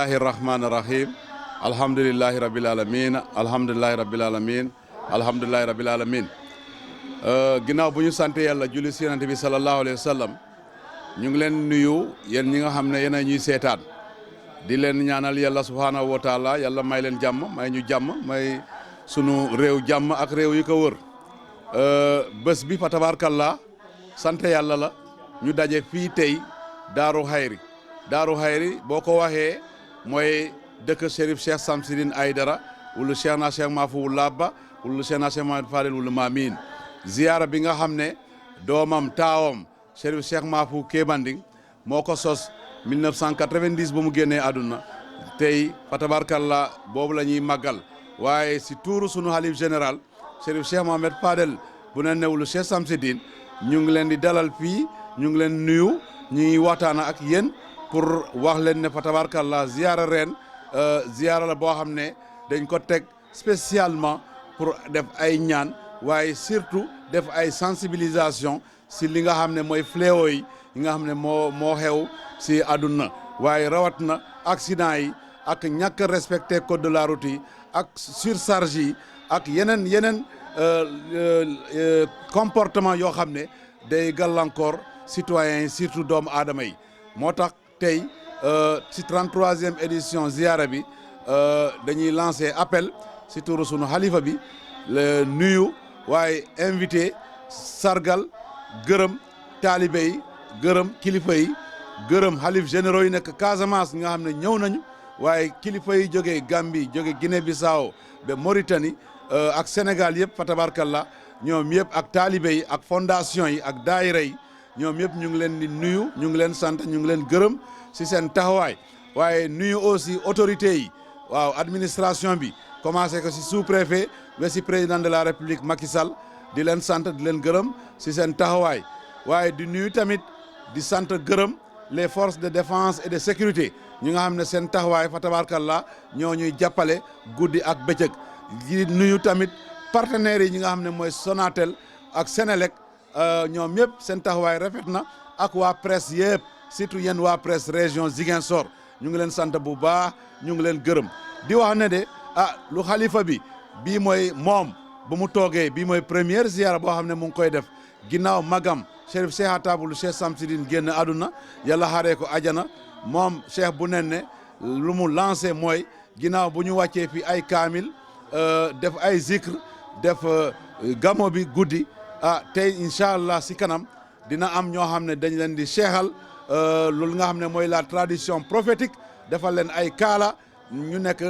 bismillahi rahmani rahim alhamdulillahi rabbil alamin alhamdulillahi rabbil alamin alhamdulillahi rabbil alamin ginnaaw bu ñu sant yàlla julli si yonent bi sallallahu alayhi wa sallam ñu ngi leen nuyu yéen ñi nga xam ne yéen a ñuy seetaan di leen ñaanal yàlla subhanahu wa taala yàlla may leen jàmm may ñu jàmm may sunu réew jàmm ak réew yi ko wër bés bi fa tabaarkalla sant yàlla la ñu daje fii tey Daaru Xayri boo ko waxee mooy dëkk Chérif Cheikh Samsidine Aidara wala Cheikh na Cheikh Mahfou Labba wala Cheikh na Cheikh Mohamed Fadel wala Mamin ziyaara bi nga xam ne doomam taawam Chérif Cheikh Mahfou Kémanding moo ko sos 1990 ba mu génnee àdduna tey fa tabarkalla boobu la ñuy màggal waaye si tuuru sunu halif général Chérif Cheikh Mohamed Fadel bu ne newlu Cheikh Samsidine ñu ngi leen di dalal fii ñu ngi leen nuyu ñuy waxtaan ak yéen pour wax leen ne fa tabarkalla ziyaara ren ziyaara la boo xam ne dañ ko teg spécialement pour def ay ñaan waaye surtout def ay sensibilisation si li nga xam ne mooy fléau yi nga xam ne moo xew si àdduna waaye rawat na accident yi ak ñàkk respecté code de la route yi ak surcharge yi ak yeneen comportement yoo xam ne day gàllankoor citoyens yi surtout doomu aadama yi moo tax tey ci 33e édition ziara bi dañuy lancer appel ci turu sunu xalifa bi le nuyu waaye invité sargal gërëm taalibe yi gërëm kilifa yi gërëm xalif généraux yi nekk Casamance nga xam ne ñëw nañu waaye kilifa yi jógee Gambie jóge Guinée Bissau ba Mauritanie ak Sénégal yëpp fa tabarkalla ñoom yëpp ak taalibe yi ak fondation yi ak daayira yi ñoom yëpp ñu ngi leen di nuyu ñu ngi leen sant ñu ngi leen gërëm si seen taxawaay waaye nuyu aussi autorités yi waaw administration bi commencé ko si sous-préfet ba si président de la république Macky Sall di leen sant di leen gërëm si seen taxawaay waaye di nuyu tamit di sant gërëm les forces de défense et de sécurité ñi nga xam ne seen taxawaay fa tabarkallah ñoo ñuy jàppale guddi ak bëccëg di nuyu tamit partenaires yi ñi nga xam ne mooy Sonatel ak Sénélec ñoom yëpp seen taxawaay rafet na ak waa presse yëpp surtout yéen waa presse région Ziguinchor ñu ngi leen sant bu baax ñu ngi leen gërëm di wax ne de lu xalifa bi bii mooy moom bu mu toogee bii mooy première ziara boo xam ne mu ngi koy def ginnaaw magam Chérif Cheikh Atabulu Cheikh Samsidine génn àdduna yàlla xaaree ko ajana moom Cheikh bu nen ne lu mu lancé mooy ginnaaw bu ñu wàccee fi ay kaamil def ay zikr def gamo bi guddi tey incha allah si kanam dina am ñoo xam ne dañ leen di seexal loolu nga xam ne mooy la tradition prophétique defal leen ay kaala ñu nekk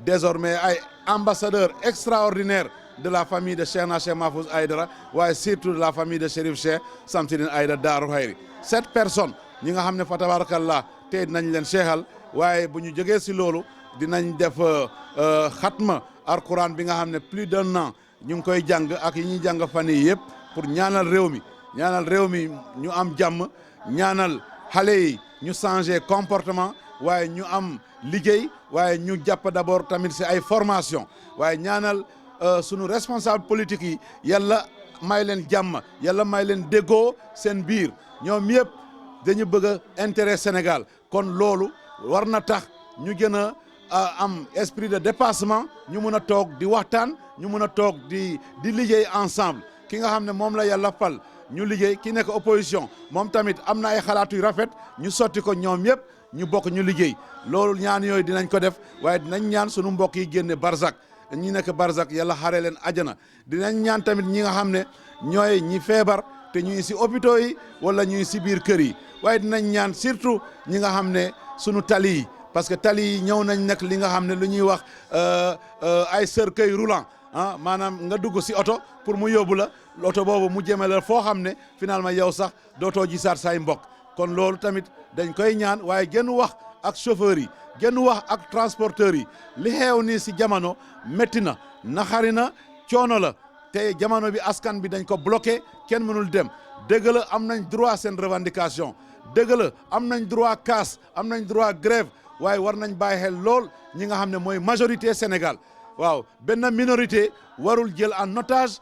désormais ay ambassadeurs extraordinaires de la famille de Cheikh na Cheikh Mahfou Aidara waaye surtout de la famille de Chérif Cheikh Samsidine Aidara Daaru Xayri 7 personnes ñi nga xam ne fa tabarakallah tey dinañ leen seexal waaye bu ñu jógee si loolu dinañ def xatma alquran bi nga xam ne plus d'un an ñu ngi koy jàng ak yi ñuy jàng fan yii yëpp pour ñaanal réew mi ñu am jàmm ñaanal xale yi ñu changer comportement waaye ñu am liggéey waaye ñu jàpp d'abord tamit si ay formation waaye ñaanal sunu responsable politique yi yàlla may leen jàmm yàlla may leen déggoo seen biir ñoom yëpp dañu bëgg a intérêt Sénégal kon loolu war na tax ñu gën a am esprit de dépassement ñu mun a toog di waxtaan ñu mun a toog di liggéey ensemble ki nga xam ne moom la yàlla fal ñu liggéey ki nekk opposition moom tamit am na ay xalaat yu rafet ñu sotti ko ñoom yëpp ñu bokk ñu liggéey loolu ñaan yooyu dinañ ko def waaye dinañ ñaan sunu mbokk yi génne Barzak ñi nekk Barzak yàlla xare leen ajana dinañ ñaan tamit ñi nga xam ne ñooy ñi feebar te ñuy si hôpitaux yi wala ñuy si biir kër yi waaye dinañ ñaan surtout ñi nga xam ne sunu tali yi parce que tali yi ñëw nañ nag li nga xam ne lu ñuy wax ay cercueil roulant maanaam nga dugg si oto pour mu yóbbu la oto boobu mu jëmale foo xam ne finalement yow sax dootoo gisaat say mbokk kon loolu tamit dañ koy ñaan waaye gën wax ak chauffeurs yi gën wax ak transporteurs yi li xeew nii si jamono métti na naxari na coono la te jamono bi askan bi dañ ko bloqué kenn mënul dem dëgg la am nañ droit seen revendication dëgg la am nañ droit casse am nañ droit grève waaye war nañ bàyyi xel lool ñi nga xam ne mooy majorité Sénégal waaw benn minorité warul jël en otage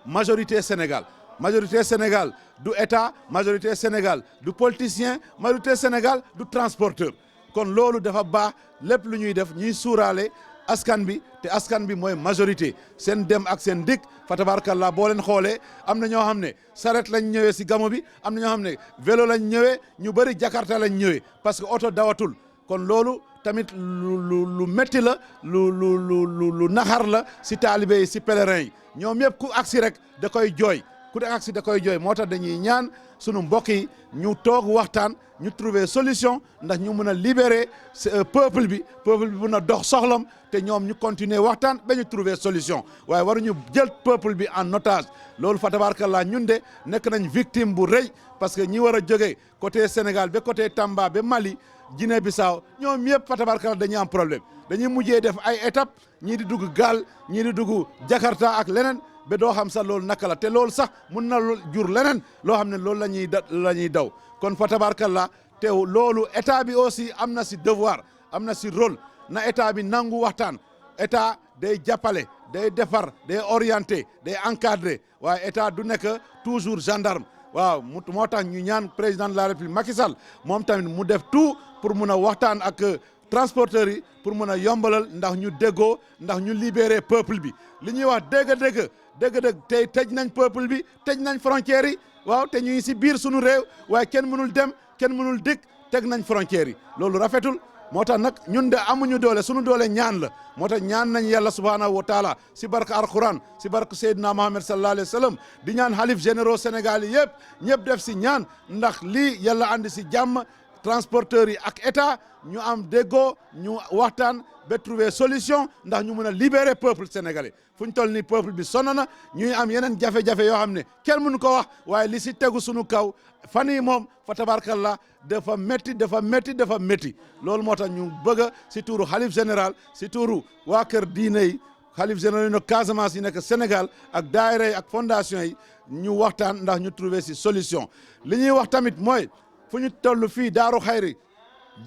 majorité Sénégal du état majorité Sénégal du politicien majorité Sénégal du transporteur kon loolu dafa baax lépp lu ñuy def ñuy suuraale askan bi te askan bi mooy majorité seen dem ak seen dikk fa tabarakallah boo leen xoolee am na ñoo xam ne saret lañ ñëwee si gamo bi am na ñoo xam ne vélo lañ ñëwee ñu bëri jakarta lañ ñëwee parce que oto dawatul kon loolu tamit lu métti la lu naxar la si taalibe yi si pèlerin yi ñoom yëpp ku agsi rek da koy jooy ku de agsi da koy jooy moo tax dañuy ñaan sunu mbokk yi ñu toog waxtaan ñu trouver solution ndax ñu mën a libérer peuple bi mën a dox soxlam te ñoom ñu continuer waxtaan ba ñu trouver solution waaye waruñu jël peuple bi en otage loolu fa tabarakallah ñun de nekk nañ victime bu rëy parce que ñi war a jógee côté Sénégal ba côté Tamba ba Mali Guinée Bissau ñoom yëpp fa tabarakallah dañuy am problème dañuy mujjee def ay étapes ñii di dugg gaal ñii di dugg Jakarta ak leneen ba doo xam sax loolu naka la te loolu sax mun na jur leneen loo xam ne loolu la ñuy daw kon fa tabarakallah te loolu état bi aussi am na si devoir am na si rôle na état bi nangu waxtaan état day jàppale day defar day orienté day encadré waaye état du nekk toujours gendarme waaw moo tax ñu ñaan président de la république Macky Sall moom tamit mu def tout pour mun a waxtaan ak transporteurs yi pour mun a yombalal ndax ñu déggoo ndax ñu libérer peuple bi li ñuy wax dëgg-dëgg tey tëj nañ peuple bi tëj nañ frontières yi waaw te ñu ngi si biir sunu réew waaye kenn mënul dem kenn mënul dikk teg nañ frontières yi loolu rafetul moo tax nag ñun de amuñu doole sunu doole ñaan la moo tax ñaan nañ yàlla subhanahu wa taala si barke alquran si barke Seydina Mohamed sallallahu alayhi wa sallam di ñaan xalif généraux Sénégal yi yëpp ñëpp def si ñaan ndax lii yàlla andi si jàmm transporteurs yi ak état ñu am déggoo ñu waxtaan ba trouver solution ndax ñu mën a libérer peuple sénégalais fu ñu toll nii peuple bi sonn na ñuy am yeneen jafe-jafe yoo xam ne kenn mënu ko wax waaye li si tegu sunu kaw fan yii moom fa tabarkallah dafa métti loolu moo tax ñu bëgg a si tuuru xalif général si tuuru waa kër diine yi xalif général yi nag Casamance yi nekk Sénégal ak daayira yi ak fondation yi ñu waxtaan ndax ñu trouver si solution li ñuy wax tamit mooy fu ñu toll fii Daaru Xayri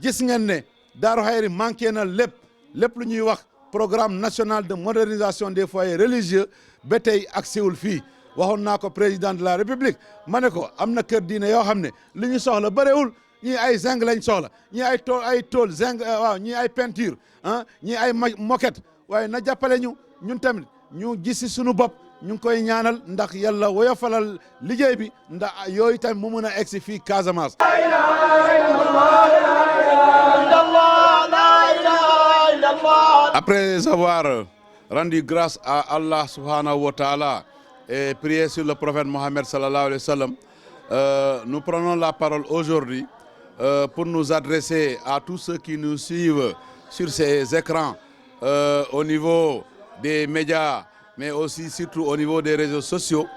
gis ngeen ne Daaru Xayri manqué na lépp lu ñuy wax programme national de modernisation des foyers religieux ba tey ak siwul fii waxoon naa ko président de la république ma ne ko am na kër diine yoo xam ne li ñu soxla bëriwul ñii ay zinc lañ soxla ñii ay tôle zinc waaw ñii ay peinture ñii ay moquette waaye na jàppale ñun tamit ñu gis si sunu bopp ñu ngi koy ñaanal ndax yàlla woyofalal liggéey bi ndax yooyu tamit mu mun a egsi fii Casamance. Après avoir rendu grâce à Allah subhanahu wa ta'ala et prié sur le prophète Mohammed sallallahu alayhi wa sallam, nous prenons la parole aujourd'hui pour nous adresser à tous ceux qui nous suivent sur ces écrans au niveau des médias, mais aussi surtout au niveau des réseaux sociaux,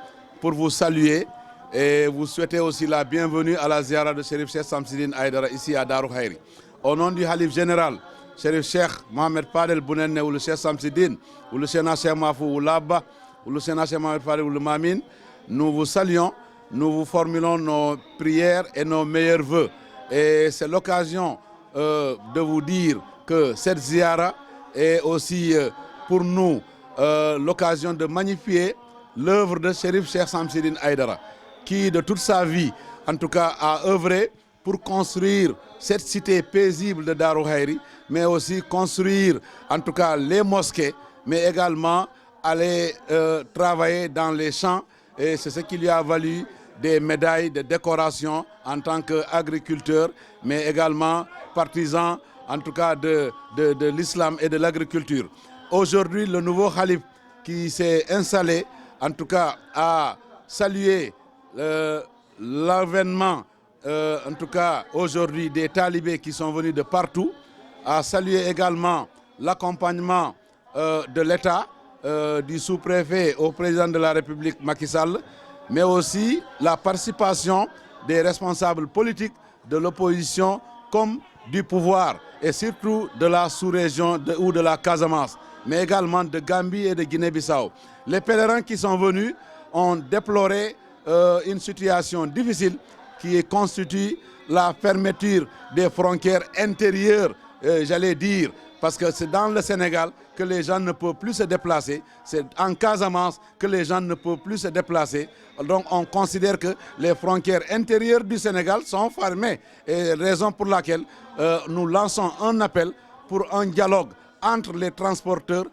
pour vous saluer et vous souhaiter aussi la bienvenue à la ziara de Chérif Cheikh Samsidine Aïdara ici à Darou Khayri. Au nom du Khalif général, Chérif Cheikh Mohamed Fadel Bounenne ou le Cheikh Samsidine, ou le Sénat Cheikh Mafou ou Labba, ou le Sénat Cheikh Mohamed Fadel ou le Mamine, nous vous saluons, nous vous formulons nos prières et nos meilleurs vœux. Et c'est l'occasion de vous dire que cette ziara est aussi pour nous l'occasion de magnifier l'œuvre de Chérif Cheikh Samsidine Aïdara, qui de toute sa vie, en tout cas, a œuvré pour construire cette cité paisible de Darou Khayri, mais aussi construire, en tout cas, les mosquées, mais également aller travailler dans les champs. Et c'est ce qui lui a valu des médailles de décoration en tant qu'agriculteur, mais également partisan, en tout cas, de l'islam et de l'agriculture. Aujourd'hui, le nouveau calife qui s'est installé, en tout cas, a salué l'avènement, en tout cas, aujourd'hui, des talibés qui sont venus de partout, a salué également l'accompagnement de l'État, du sous-préfet au président de la République Macky Sall, mais aussi la participation des responsables politiques de l'opposition comme du pouvoir, et surtout de la sous-région ou de la Casamance, mais également de Gambie et de Guinée-Bissau. Les pèlerins qui sont venus ont déploré une situation difficile qui constitue la fermeture des frontières intérieures, j'allais dire, parce que c'est dans le Sénégal que les gens ne peuvent plus se déplacer, c'est en Casamance que les gens ne peuvent plus se déplacer. Donc on considère que les frontières intérieures du Sénégal sont fermées, et raison pour laquelle nous lançons un appel pour un dialogue entre les transporteurs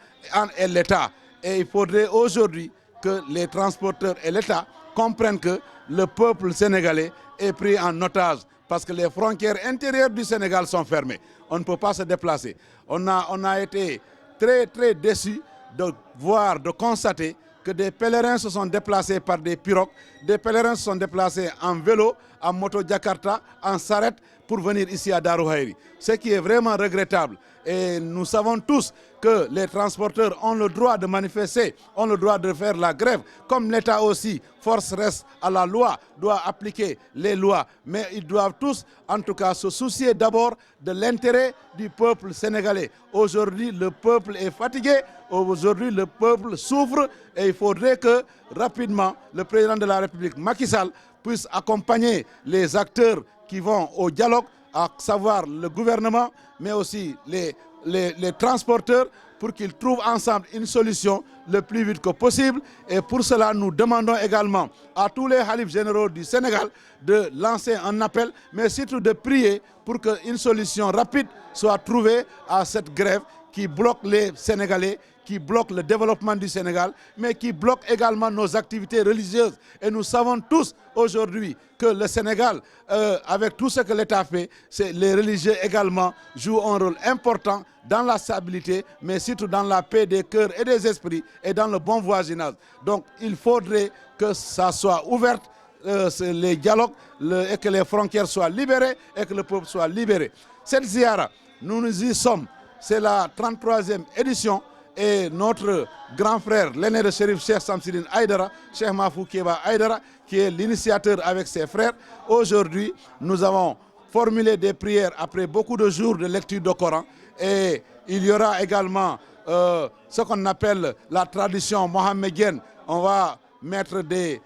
et l'État. Et il faudrait aujourd'hui que les transporteurs et l'État comprennent que le peuple sénégalais est pris en otage parce que les frontières intérieures du Sénégal sont fermées. On ne peut pas se déplacer. On a été très déçus de voir, de constater que des pèlerins se sont déplacés par des pirogues, des pèlerins se sont déplacés en vélo, en moto Jakarta, en sarrette pour venir ici à Darou Haïri. Ce qui est vraiment regrettable. Et nous savons tous que les transporteurs ont le droit de manifester, ont le droit de faire la grève, comme l'État aussi, force reste à la loi, doit appliquer les lois. Mais ils doivent tous, en tout cas, se soucier d'abord de l'intérêt du peuple sénégalais. Aujourd'hui, le peuple est fatigué, aujourd'hui, le peuple souffre, et il faudrait que, rapidement, le président de la République, Macky Sall, puisse accompagner les acteurs qui vont au dialogue, à savoir le gouvernement, mais aussi les transporteurs, pour qu'ils trouvent ensemble une solution le plus vite que possible. Et pour cela, nous demandons également à tous les khalifes généraux du Sénégal de lancer un appel, mais surtout de prier pour qu'une solution rapide soit trouvée à cette grève qui bloque les Sénégalais, qui bloque le développement du Sénégal, mais qui bloque également nos activités religieuses. Et nous savons tous aujourd'hui que le Sénégal, avec tout ce que l'État fait, les religieux également jouent un rôle important dans la stabilité, mais surtout dans la paix des cœurs et des esprits et dans le bon voisinage. Donc il faudrait que ça soit ouvert, les dialogues, et que les frontières soient libérées et que le peuple soit libéré. Cette ziara, nous y sommes, c'est la 33e édition. Et notre grand frère, l'aîné de Chérif Cheikh Samsidine Aïdara, Cheikh Mahfou Kéba Aïdara, qui est l'initiateur avec ses frères. Aujourd'hui, nous avons formulé des prières après beaucoup de jours de lecture du Coran. Et il y aura également ce qu'on appelle la tradition mohammedienne. On va mettre des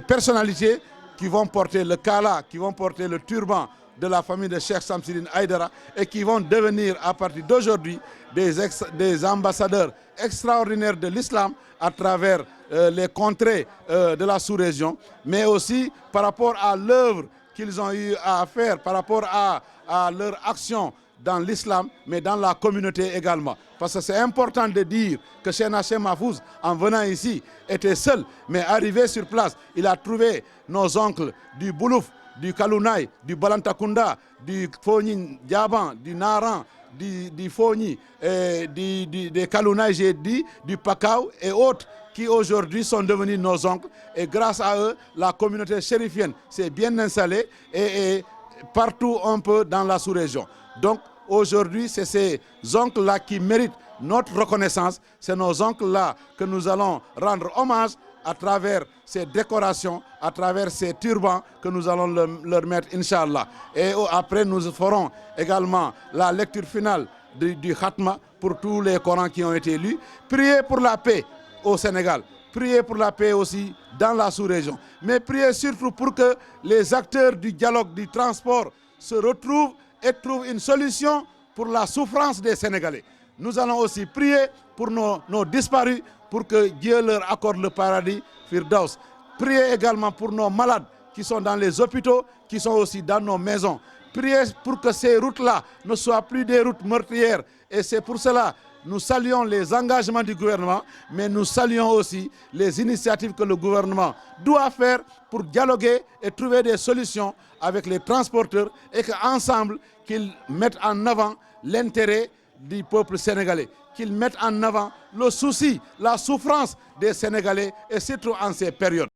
personnalités qui vont porter le kala, qui vont porter le turban de la famille de Cheikh Samsidine Aïdara, et qui vont devenir à partir d'aujourd'hui des ambassadeurs extraordinaires de l'islam à travers les contrées de la sous-région, mais aussi par rapport à l'œuvre qu'ils ont eu à faire, par rapport à leur action dans l'islam, mais dans la communauté également. Parce que c'est important de dire que Cheikh Hachem Mahfouz, en venant ici, était seul, mais arrivé sur place, il a trouvé nos oncles du Boulouf, du Kalounaï, du Balantakunda, du Fogni Diaban, du Naran, du Fogni, des Kalounaï, j'ai dit, du Pakao et autres qui aujourd'hui sont devenus nos oncles. Et grâce à eux, la communauté chérifienne s'est bien installée et partout un peu dans la sous-région. Donc aujourd'hui, c'est ces oncles-là qui méritent notre reconnaissance. C'est nos oncles-là que nous allons rendre hommage à travers ces décorations, à travers ces turbans que nous allons leur mettre, Inch'Allah. Et après, nous ferons également la lecture finale du Khatma pour tous les Corans qui ont été lus. Priez pour la paix au Sénégal. Priez pour la paix aussi dans la sous-région. Mais priez surtout pour que les acteurs du dialogue, du transport se retrouvent et trouvent une solution pour la souffrance des Sénégalais. Nous allons aussi prier pour nos disparus, pour que Dieu leur accorde le paradis, Firdaus. Priez également pour nos malades qui sont dans les hôpitaux, qui sont aussi dans nos maisons. Priez pour que ces routes-là ne soient plus des routes meurtrières. Et c'est pour cela que nous saluons les engagements du gouvernement, mais nous saluons aussi les initiatives que le gouvernement doit faire pour dialoguer et trouver des solutions avec les transporteurs, et qu'ensemble, qu'ils mettent en avant l'intérêt du peuple sénégalais, qu'ils mettent en avant le souci, la souffrance des Sénégalais, et surtout en ces périodes.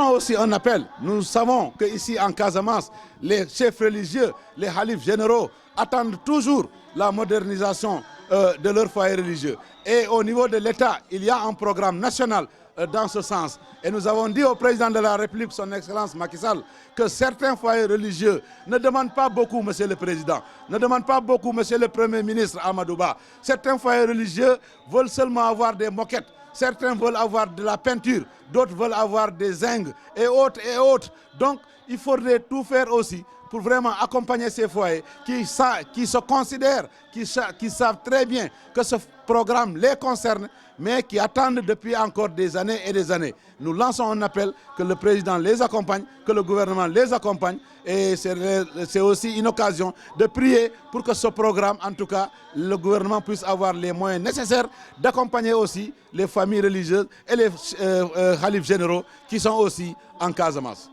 Aussi un appel. Nous savons qu'ici en Casamance, les chefs religieux, les khalifes généraux attendent toujours la modernisation de leur foyer religieux. Et au niveau de l'État, il y a un programme national dans ce sens. Et nous avons dit au président de la République, son Excellence Macky Sall, que certains foyers religieux ne demandent pas beaucoup, Monsieur le Président, ne demandent pas beaucoup, Monsieur le Premier ministre Amadou Ba. Certains foyers religieux veulent seulement avoir des moquettes, certains veulent avoir de la peinture, d'autres veulent avoir des zincs et autres et autres. Donc, il faudrait tout faire aussi pour vraiment accompagner ces foyers qui se considèrent, qui savent très bien que ce programme les concerne, mais qui attendent depuis encore des années et des années. Nous lançons un appel que le président les accompagne, que le gouvernement les accompagne, et c'est aussi une occasion de prier pour que ce programme, en tout cas, le gouvernement puisse avoir les moyens nécessaires d'accompagner aussi les familles religieuses et les khalifes généraux qui sont aussi en Casamance.